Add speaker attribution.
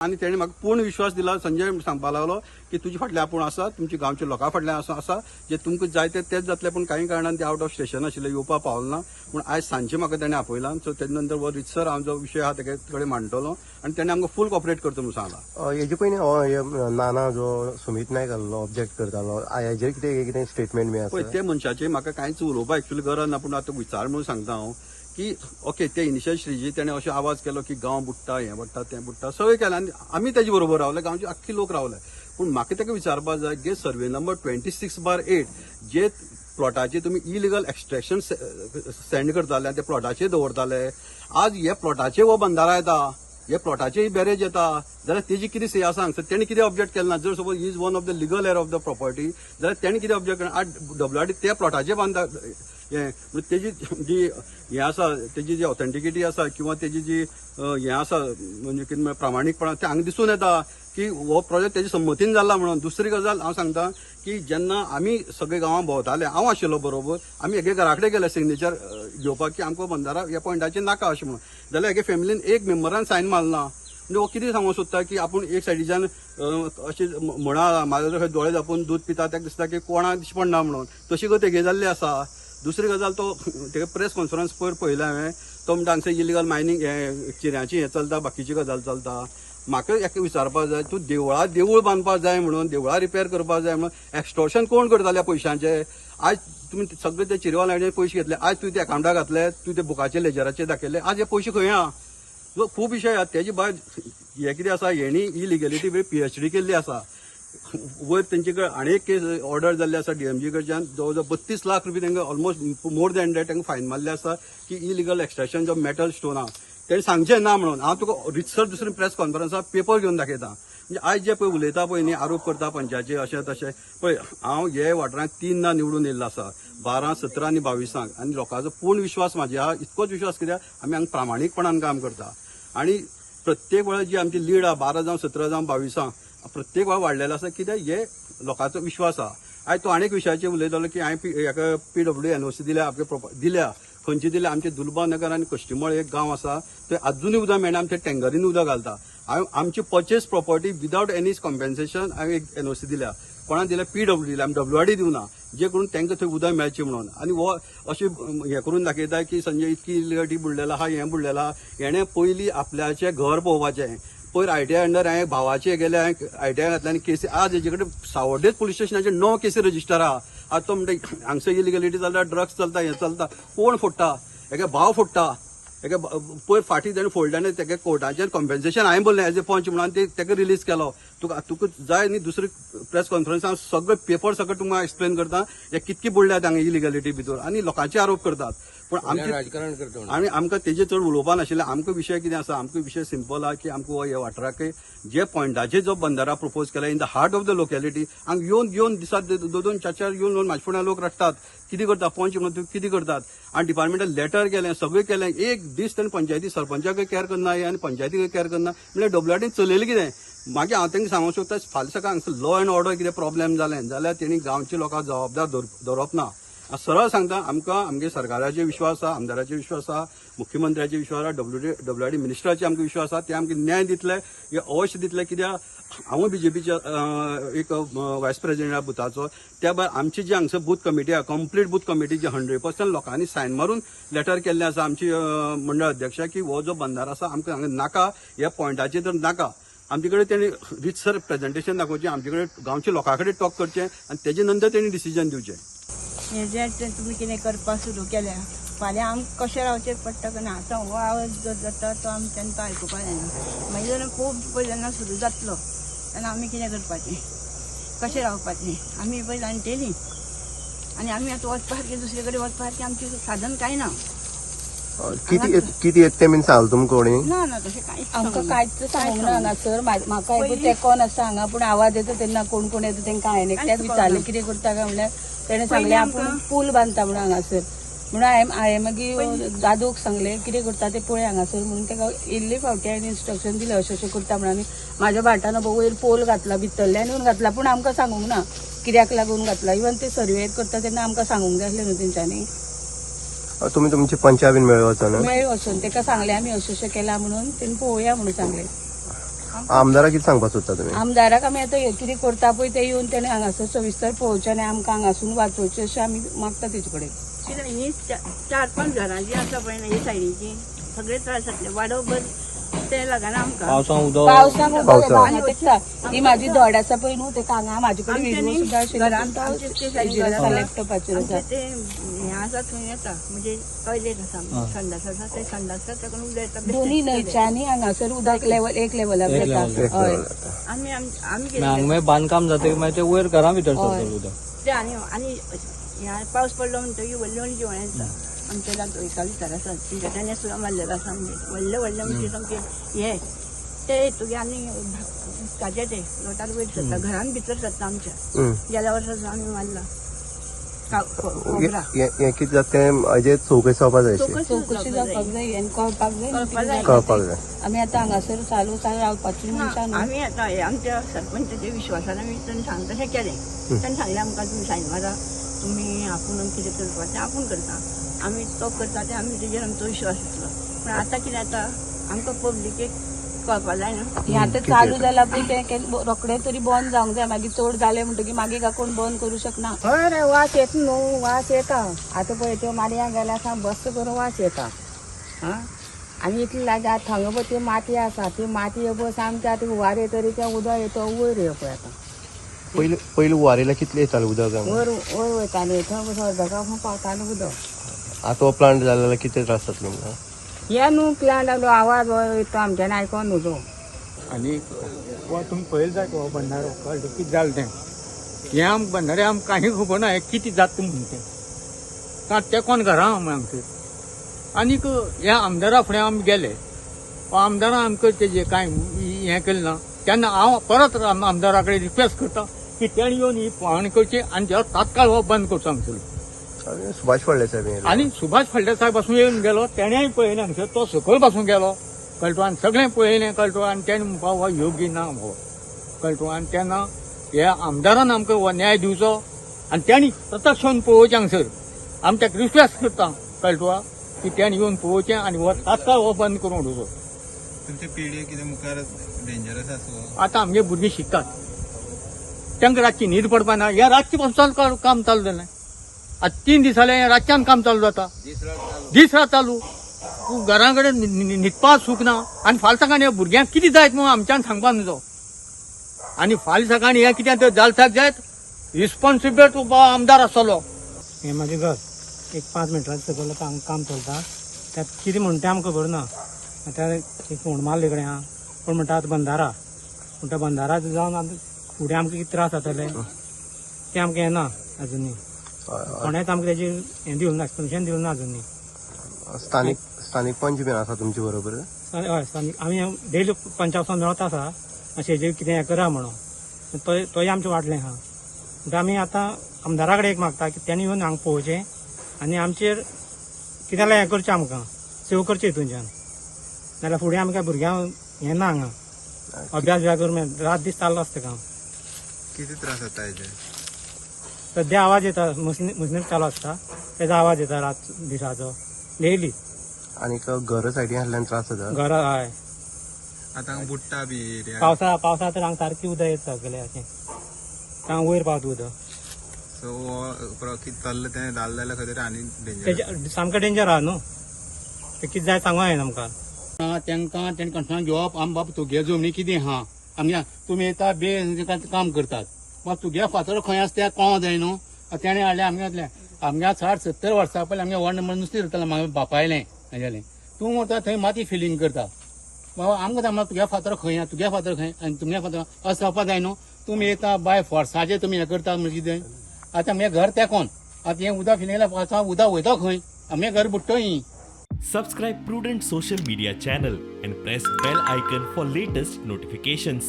Speaker 1: आणि त्याने म्हाका पूर्ण विश्वास दिला. संजय सांगपाक लागलो की तुझे फाटल्यान आपूण आसा, तुमच्या गांवच्या लोकां फाटल्यान आसा, जे तुमकां जाय तेच जातले. पूण काही कारणान ते आउट ऑफ स्टेशन आशिल्ले, येवपाक पावलो ना. पूण आयज सांजचे म्हाका ताणें आपयला. सो तेजे नंतर हो रितसर हांव जो विशय आहा तेगे कडेन मांडटलो आणि ताणें आमकां फुल कॉपरेट करता म्हणून सांगला.
Speaker 2: हेजे पयलीं नाना जो सुमित नायक आसलो ऑब्जेक्ट करतालो, हेजेर कितें स्टेटमेंट मेळ्ळा?
Speaker 1: पळय ते मनशाचेर म्हाका कांयच उलोवपाक एक्चुअली गरज ना. पूण आतां विचार म्हणून सांगता हांव की ओके ते इनिशियल स्टेजीर ताणें अशें आवाज केलो की गांव बुडटा, हें बुडटा, तें बुडटा, सगळें केलें आनी आमी तेजे बरोबर रावले, गांवचे आख्खे लोक रावले. पूण म्हाका ताका विचारपाक जाय की सर्वे नंबर 26/8 जे प्लॉटाचे तुमी इलिगल एक्सट्रॅक्शन सेंड करताले आनी ते प्लॉटाचेर दवरताले, आज हे प्लॉटाचेर हो बंधारा येता, हे प्लॉटाचेर बॅरेज येता, जाल्यार तेजी कितें से आसा हांगसर? तेणी कितें ऑब्जेक्ट केलें ना? जर suppose is one of the legal heir of the property जाल्यार तेणी कितें ऑब्जेक्ट केलें? आज WRD त्या प्लॉटाचेर बांदता तेजी जी हें आसा, तेजी जी ऑथेंटिकिटी आसा किंवा तेजी जी हें आसा म्हणजे कितें प्रामाणीकपणां ते हांगा दिसून येता की हो प्रोजेक्ट तेजी संमतीन जाला म्हणून. दुसरी गजाल हांव सांगता की जेन्ना आमी सगळे गांवां भोंवताले, हांव आशिल्लो बरोबर, आमी हेगे घरा कडेन गेले सिग्नेचर घेवपाक की आमकां बंधारा ह्या पॉयंटाचेर नाका अशें म्हणून. जाल्यार हेगे फॅमिलीन एक मेंबरान सायन मारना. म्हणजे हो कितें सांगूंक सोदता की आपूण एक सायडीच्यान अशें म्हणा म्हाजो दोळे धांपून दूद पिता, ताका दिसता की कोणाक दिश्टी पडना म्हणून, तशी गत हेगे जाल्ली आसा. दुसरी गजाल तो तेगे प्रेस कॉन्फरन्स पळयलें हांवें, तो म्हणटा हांगसर इलिगल मायनींग चिऱ्यांची हें चलता, बाकीची गजाल चलता. म्हाका हेका विचारपाक जाय, तूं देवूळ बांदपाक जाय म्हणून, देवळां रिपेर करपाक जाय म्हणून एक्सटॉर्शन कोण करताले पयशांचे? आज तुमी सगळे ते चिरवाल लायनीर पयशे घेतले, आज तुवें ते अकाउंटाक घातले, तुवें ते बुकाचे लेजराचेर दाखयले, आज हे पयशे खंय आहा? खूब विशय आहा. तेजे भायर हे कितें आसा, हेणी इलिगलिटी PhD केल्ली आसा. वयर तेंचे कडेन आनी एक केस ऑर्डर जाल्ली आसा DMG कडच्यान, जवळ जवळ 32 लाख रुपये तांकां ऑलमोस्ट मोर दॅन दॅट तांकां फायन मारले आसा की इलिगल एक्सट्रॅक्शन जो मेटल स्टोन आहा तेणी सांगचें ना म्हणून. हांव तुका रितसर दुसरी प्रेस कॉन्फरन्साक पेपर घेवन दाखयता. म्हणजे आयज जे पळय उलयता पळय न्ही, आरोप करता पंचायतीचे अशें तशें, पळय हांव हे वाठारांत 3दा निवडून येयल्लो आसा, 12, 17 आनी 22 आनी लोकांचो पूर्ण विश्वास म्हाजे आहा. इतकोच विश्वास कित्याक आमी हांगा प्रामाणीकपणान काम करता आणि प्रत्येक वेळार जी आमची लीड आहा 12 जावं 17 जावं 22 प्रत्येक वेळार वाडलेलो आसा कित्याक हे लोकांचो विश्वास आहा. आयज तो आनीक विशयाचेर उलयतालो की हांवें हेका PWD NOC दिल्या, आपल्या दिल्या, खंयची दिल्या? आमचे दुलबा नगर आनी कश्टीमळ एक गांव आसा, थंय अजुनूय उदक मेळना, आमी थंय टँकरीन उदक घालता. हांवें आमची purchase property without any compensation हांवें एक NOC दिल्या. कोणाक दिल्या? PWD दिल्या, आमी WRD दिवना, जे करून तांकां थंय उदक मेळचें म्हणून. आनी हो अशें हें करून दाखयता की संजय इतकी इलिगलिटी बुडलेला आहा, हें बुडलेला आहा. हेणें पयलीं आपल्याचें घर पळोवपाचें. पयर ITI अंडर हांवें भावाचे गेले, हांवें ITI घातले आनी केसी आज हेजे कडेन सावड्डेच पुलीस स्टेशनाचे 9 केसी रजिस्टर आहा. आज तो म्हणटा हांगसर इलिगलिटी चलता, ड्रग्स चलता, हें चलता. कोण फोडटा? हेगे भाव फोडटा. हेगे पयर फाटीं ताणें फोडल्यान तेगे कोर्टाचेर कॉम्पेन्सेशन हांवें बोललें एज ए पंच म्हणून तेका रिलीज केलो. तुका जाय न्ही दुसरी प्रेस कॉन्फरन्स हांव सगळे पेपर सकट तुमकां एक्सप्लेन करता हे कितकी बुडल्यात हांगा इलिगलिटी भितर आनी लोकांचे आरोप करतात. पूण आमचे
Speaker 2: राजकारण करता
Speaker 1: आनी आमकां तेजे चड उलोवपा नाशिल्लें. आमकां विशय कितें आसा, आमकां विशय सिंपल आहा की आमकां हे वाठाराक जे पॉयंटाचेर जो बंधारा प्रपोज केला in the heart of the locality, हांगा येवन दिसात 2-2, 4-4 येवन म्हाजे फुड्यान लोक रडटात. कितें करता पंच म्हणून तूं कितें करतात? आनी डिपार्टमेंटान लेटर केलें, सगळें केलें. एक दीस ताणें पंचायती सरपंचाकय कॅर करना आनी पंचायतीकय कॅर करना. म्हणल्यार WRD चलयलें कितें? मागीर हांव तांकां सांगूंक सोदता फाल्यां सकाळ हांगसर लॉ एंड ऑर्डर कितें प्रॉब्लेम जालें जाल्यार तेणी गांवच्या लोकांक जबाबदार धरप ना. सरळ सांगता, आमकां आमगे सरकाराचेर विश्वास आहा, आमदाराचेर विश्वास आहा, मुख्यमंत्र्याचेर विश्वास आहा, WRD मिनिस्टराचेर आमकां विश्वास आहा. ते आमकां न्याय दितले, हे अवश्य दितले. कित्याक हांवूय BJPच्या एक वायस प्रेसिडेंट बुथाचो. त्या भायर आमची जी हांगसर बूथ कमिटी आहा, कंप्लीट बूथ कमिटी जी 100% लोकांनी सायन मारून लेटर केल्लें आसा आमची मंडळ अध्यक्षा की हो जो बंधारो आसा आमकां हांगा नाका, ह्या पॉयंटाचेर तर नाका. आमचे कडेन तेणी रितसर प्रेझेंटेशन दाखोवचें, आमचे कडेन गांवच्या लोकां कडेन टॉक करचें आनी तेजे नंतर तेणी डिसिजन दिवचें.
Speaker 3: हें जें तुमी कितें करपाक सुरू केल्या, फाल्यां आमकां कशें रावचें पडटा काय ना. आतां हो आवाज जो जाता तो आमच्यान तो आयकुपाक जायना. मागीर जेन्ना खूब पळय जेन्ना सुरू जातलो तेन्ना आमी कितें करपाचें, कशें रावपाचें? आमी पळय जाणटेलीं आनी आमी आतां वचपा सारकें दुसरे कडेन वचपा सारकें आमचें साधन कांय ना.
Speaker 2: किती येत ते बीन सांगला तुमकां कोणी?
Speaker 3: ना ना तशें कांयच
Speaker 4: आमकां कांयच सांगूंक ना हांगासर. म्हाका एक तेकोन आसा हांगा, पूण आवाज येता तेन्ना कोण कोण येता तांकां हांवें एकट्याक विचारलें कितें करता काय म्हणल्यार तेणें सांगलें आपूण पूल बांदता म्हणून हांगासर. म्हणून हांवें मागीर दादूक सांगलें कितें करता तें पळय हांगासर म्हणून ताका इल्ले फावटी हांवें इन्स्ट्रक्शन दिलें अशें अशें करता म्हणून. आनी म्हाज्या भाटान वयर पोल घातला, भितरल्यान येवन घातला, पूण आमकां सांगूंक ना कित्याक लागून घातला. इवन ते सर्वे करता तेन्ना आमकां सांगूंक जाय आसलें न्हू तेंच्यांनी.
Speaker 2: तुम्ही तुमची पंचा बीन मेळ्ळो वचून
Speaker 4: मेळ वचून ताका सांगलें आमी अशें अशें केलां म्हणून, तेणी पळोवया म्हणून सांगलें.
Speaker 2: आमदाराक कितें सांगपाक सोदता तुमी?
Speaker 4: आमदाराक आमी आतां हे कितें करता पळय ते येवन तेणें हांगासर सविस्तर पळोवचें आनी आमकां हांगासून वाचोवचें अशें आमी मागता तेजे कडेन.
Speaker 3: कित्याक ही 4-5 घरां जी आसा पळय ना हे सायडीची सगळे त्रास जातले वाडोबर ते लागना आमकां
Speaker 4: पावसांक उदक
Speaker 2: पावसांक.
Speaker 4: येता दिसता. ही म्हाजी धड आसा पळय न्हू ते कांगा म्हाजे कडेन
Speaker 3: आमच्या
Speaker 4: विडो
Speaker 3: न्ही
Speaker 4: सुद्दां
Speaker 3: घरांत आमचे ते सायडीन घरां
Speaker 4: सिलेक्ट करपाचेर आसा.
Speaker 3: आमचे ते हे आसा थंय येता म्हणजे टॉयलेट आसा संडास आसा ते संडास ताका उदक येता
Speaker 4: दोन्ही न्हंयच्या आनी हांगासर उदक एक लेवलार येता. हय
Speaker 3: आमी आमी कितें
Speaker 5: हांगा बांदकाम जाता मागीर ते वयर घरा भितर
Speaker 4: हय.
Speaker 5: सरतलें उदक.
Speaker 3: ते आनी ह्या पावस पडलो म्हणटकीर व्हडली जेवण येता आमच्या लागीं एका भितर आसा तिच्यानी सुद्दां मारलेलो आसा आमगे व्हडले म्हणजे सामके हे ते तुगे आनी उदकाचे ते लोटार वयर सरता घरान भितर सरता आमच्या गेल्या वर्सा आमी मारला
Speaker 2: हें कितें जाता तें हेजेर चवकशी जावपाक जाय अशी.
Speaker 4: चवकशी जावपाक जाय आनी कळपाक जाय.
Speaker 2: कळपाक जाय.
Speaker 4: आमी आतां हांगासर चालू रावपाची मनशां न्हू.
Speaker 3: आमी आतां हे आमच्या सरपंचाच्या विश्वासान आमी ताणें सांग तशें केलें ताणें सांगलें आमकां तुमी सायन मारा तुमी आपूण कितें करपाचें आपूण करता आमी तो करता तें आमी तेजेर आमचो विश्वास आसलो पूण आतां कितें जाता आमकां पब्लिकेक कळपा जाय न्हू.
Speaker 4: हें आतां चालू जाला पळय तें रोखडें तरी बंद जावंक जाय मागीर चड जालें म्हणटकीर मागीर काय कोण बंद करूं शकना.
Speaker 6: हय रे वास येता न्हू वास येता आतां पळय त्यो माडयां गेल्या सावन बस्त करून वास येता आं आनी इतली लागीं आतां थंगा पळय ती माती आसा ती माती बस आमचे आतां हुवारे तरी तें उदक येता वयर ये पळय आतां
Speaker 2: पयलीं वारेला कितलें येतालें उदक हांगा?
Speaker 6: वयर वयर वयतालें थंय अर्दका पावतालें उदक
Speaker 2: आतां हो प्लांट जालो जाल्यार कितें त्रास जातलो तुमकां?
Speaker 6: हे न्हू प्लांट आवाज येता आमच्यान आयकोन न्हू
Speaker 5: आनी तुमी पळयलें जाय हो भंडारो कळ्ळें कितें जालें तें हें आमकां भंडारे आमकां कांय खबर ना हें कितें जाता म्हणून तें कारण ते कोण घरा आमचे आनीक ह्या आमदारा फुडें आमी गेले आमदारान आमकां तेजें कांय हें केलें ना तेन्ना हांव परत आमदारा कडेन रिक्वेस्ट करता की तेणी येवन ही पाहणी करची आनी तें तात्काळ हो बंद करचो हांगसर.
Speaker 2: आनी सुभाष फळदेसाय साहेब येयले.
Speaker 5: आनी सुभाष फळदेसाय पासून येवन गेलो तेणेय पळयलें हांगसर तो सकयल पासून गेलो कळटो आनी सगळें पळयलें कळटो आनी तेणें म्हणपा हो योग्य ना हो कळटो आनी तेन्ना ह्या आमदारान आमकां हो न्याय दिवचो आनी तेणी प्रत्यक्ष येवन पळोवचें हांगसर आमी ताका रिक्वेस्ट करता कळटो की तेणी येवन पळोवचें आनी हो तात्काळ हो बंद करून उडोवचो.
Speaker 7: तुमचे पिढी कितें मुखार डेंजरस आसा
Speaker 5: आतां आमगे भुरगीं शिकतात तांकां रातची न्हीद पडपा ना हें रातची पासून काम चालू जालें आतां 3 दीस जाले रातच्यान काम चालू जाता दीस रात चालू घरा कडेन न्हिदपा सूख ना आनी फाल्यां सकाळीं ह्या भुरग्यांक कितें जायत म्हणून आमच्यान सांगपा नजो आनी फाल्यां सकाळीं हें कितें तर जालसाक जायत रिस्पॉन्सिबल तो आमदार आसतलो.
Speaker 8: हें म्हाजें घर एक 5 मिनटांचें सकयल काम चलता त्यात कितें म्हणटा तें आमकां खबर ना आतां एक फोन मारले कडेन आहा पूण म्हणटा आतां बंधारा पूण त्या बंधारा जावन आतां फुडें आमकां कितें त्रास जातले तें आमकां येना अजुनी कोणेच आमकां तेजेर हें दिवंक ना एक्सप्लेनेशन दिवंक ना अजुनी.
Speaker 2: स्थानीक पंच बीन आसा तुमचे बरोबर?
Speaker 8: हय आमी डेली पंचावसान मेळत आसा अशें हेजेर कितें हें करा म्हणून तोय आमचें वाटलें आहा म्हणटा आमी आतां आमदारा कडेन एक मागता की तेणी येवन हांगा पळोवचें आनी आमचेर कितें जाल्यार हें करचें आमकां सेव करचें हितूंच्यान नाल्यार फुडें आमकां भुरग्यांक हें ना हांगा अभ्यास बी करून रात दीस चाललो आसता काम.
Speaker 7: किती त्रास जाता हेजे?
Speaker 8: सद्या आवाज येता मशिनरी चालू आसता तेजो आवाज येता रात दिसाचो डेली
Speaker 2: आनीक घर सायडीन आसल्यान त्रास जाता?
Speaker 8: घरा हय
Speaker 7: आतां हांगा बुट्टा बी एरिया
Speaker 8: पावसा तर हांगा सारकी उदक येता सगळें अशें हांगा वयर पावता उदक
Speaker 7: सो कितें चल्लें तें जालें जाल्यार खंय तरी आनी डेंजर
Speaker 8: तेजें सामकें डेंजर आहा न्हू तें कितें जाय सांगूं येना आमकां.
Speaker 5: तांकां तेणी कंट्रोल घेवप आमी बाबा तुगे जमनी कितें आहा आमगे तुमी येता बे काम करतात बाबा तुगे फातर खंय आसा तें कळों जाय न्हू तेणें हाडलें आमगे 60-70 वर्सां पयलीं आमगे व्हड नंबर नुस्तें धरतालें म्हाका बापायलें हागेलें तूं म्हणटा थंय माती फिलींग करता बाबा आमकां सांगता तुगे फातर खंय तुगे फातर खंय आनी तुमगे फातर अशें जावपा जाय न्हू तुमी येता बाय फोर्साचेर तुमी हें करता म्हणजे कितें आतां आमगे घर तेकोन आतां हें उदक फिलिंगला पावसा उदक वयता खंय आमगे घर बुट्टोय.
Speaker 9: Subscribe Prudent social media channel and press bell icon for latest notifications.